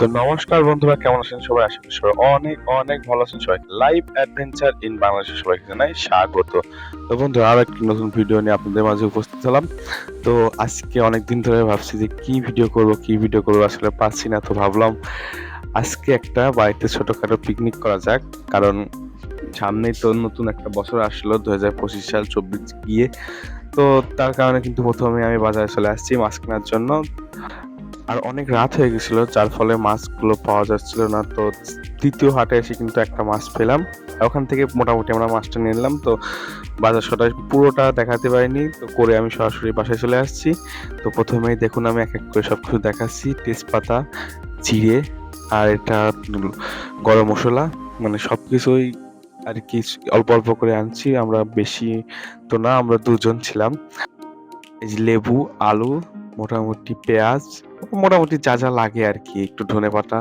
তো নমস্কার বন্ধুরা, কেমন আছেন সবাই? আশা করি সবাই অনেক অনেক ভালো আছেন। সবাইকে লাইভ অ্যাডভেঞ্চার ইন বাংলাদেশে সবাইকে জানাই স্বাগত। তো বন্ধুরা, আরো একটি নতুন ভিডিও নিয়ে আপনাদের মাঝে উপস্থিত হলাম। তো আজকে অনেকদিন ধরে ভাবছি যে কি ভিডিও করবো আসলে পাচ্ছি না। তো ভাবলাম আজকে একটা বাড়িতে ছোটখাটো পিকনিক করা যাক। কারণ সামনেই তো নতুন একটা বছর আসলো, 2025 সাল 24 গিয়ে। তো তার কারণে কিন্তু প্রথমে আমি বাজারে চলে আসছি মাছ কেনার জন্য। আর অনেক রাত হয়ে গেছিল, যার ফলে মাছগুলো পাওয়া যাচ্ছিল না। তো দ্বিতীয় হাটে এসে কিন্তু একটা মাছ পেলাম। ওখান থেকে মোটামুটি আমরা মাছটা নিয়ে নিলাম। তো বাজার সদাই পুরোটা দেখাতে পারিনি, তো করে আমি সরাসরি বাসায় চলে আসছি। তো প্রথমেই দেখুন আমি এক এক করে সবকিছু দেখাচ্ছি। তেজপাতা, জিরে, আর এটা গরম মশলা, মানে সবকিছুই আর কি অল্প অল্প করে আনছি। আমরা বেশি তো না, আমরা দুজন ছিলাম। এই যে লেবু, আলু, মোটামুটি পেঁয়াজ, মোটামুটি যা যা লাগে আর কি, একটু ধনেপাতা,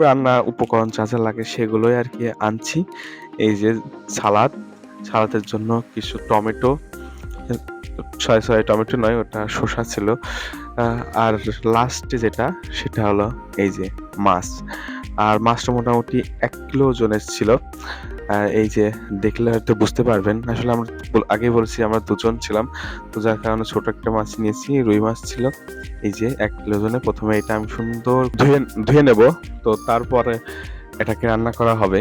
রান্নার উপকরণ যা যা লাগে সেগুলোই আর কি আনছি। এই যে সালাদের জন্য কিছু টমেটো, সরি টমেটো নয়, ওটা শসা ছিল। আর লাস্টে যেটা, সেটা হলো এই যে মাছ। আর মাছটা মোটামুটি 1 কিলো ওজনের ছিল। এই যে দেখলে হয়তো বুঝতে পারবেন, আসলে আমরা আগেই বলছি আমরা দুজন ছিলাম। তো যার কারণে ছোট একটা মাছ নিয়েছি, রুই মাছ ছিল। এই যে 1 কিলো ওজনের। প্রথমে এটা আমি সুন্দর ধুয়ে নেব। তো তারপরে এটাকে রান্না করা হবে।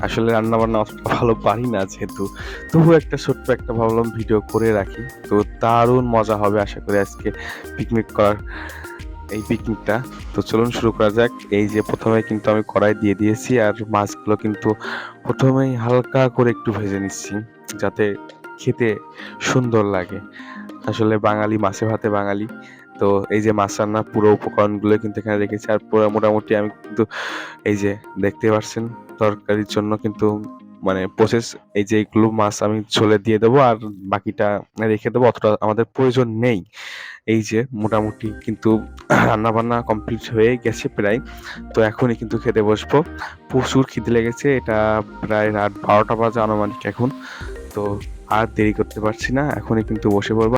আসলে রান্না বান্না অতটা ভালো পারি না যেহেতু, তবু একটা ছোট্ট একটা ভাবলাম ভিডিও করে রাখি। তো দারুণ মজা হবে আশা করি আজকে পিকনিক করার এই পিকনিকটা। তো চলুন শুরু করা যাক। এই যে প্রথমে কিন্তু আমি কড়াই দিয়ে দিয়েছি, আর মাছগুলো কিন্তু প্রথমেই হালকা করে একটু ভেজে নিচ্ছি, যাতে খেতে সুন্দর লাগে। আসলে বাঙালি মাছে ভাতে বাঙালি। তো এই যে মাছ রান্নার পুরো উপকরণগুলো কিন্তু এখানে রেখেছি। আর পুরো মোটামুটি আমি কিন্তু এই যে দেখতে পাচ্ছেন তরকারির জন্য কিন্তু মানে প্রসেস, এই যে এগুলো মাছ আমি ঝোলে দিয়ে দেবো আর বাকিটা রেখে দেবো, অতটা আমাদের প্রয়োজন নেই। এই যে মোটামুটি কিন্তু রান্না বান্না কমপ্লিট হয়ে গেছে প্রায়। তো এখনই কিন্তু খেতে বসবো। প্রচুর খিদে লেগেছে, এটা প্রায় রাত 12টা বাজে আনুমানিক এখন। তো আর দেরি করতে পারছি না, এখনই কিন্তু বসে পড়বো।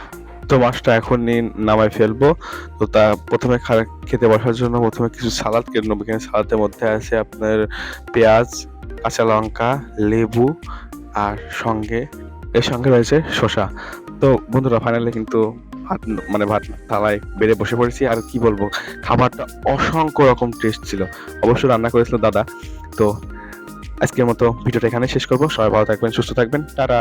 তো মাছটা এখনই নামাই ফেলবো। তো তা প্রথমে খেতে বসার জন্য প্রথমে কিছু সালাদ কেটে নেবো। এখানে সালাদের মধ্যে আছে আপনার পেঁয়াজ, কাঁচা লঙ্কা, লেবু, আর এর সঙ্গে রয়েছে শসা। তো বন্ধুরা, ফাইনালি কিন্তু ভাত থালায় বেড়ে বসে পড়েছি। আর কি বলবো, খাবারটা অসংখ্য রকম টেস্ট ছিল। অবশ্যই রান্না করেছিল দাদা। তো আজকের মতো ভিডিওটা এখানে শেষ করবো। সবাই ভালো থাকবেন, সুস্থ থাকবেন, টাটা।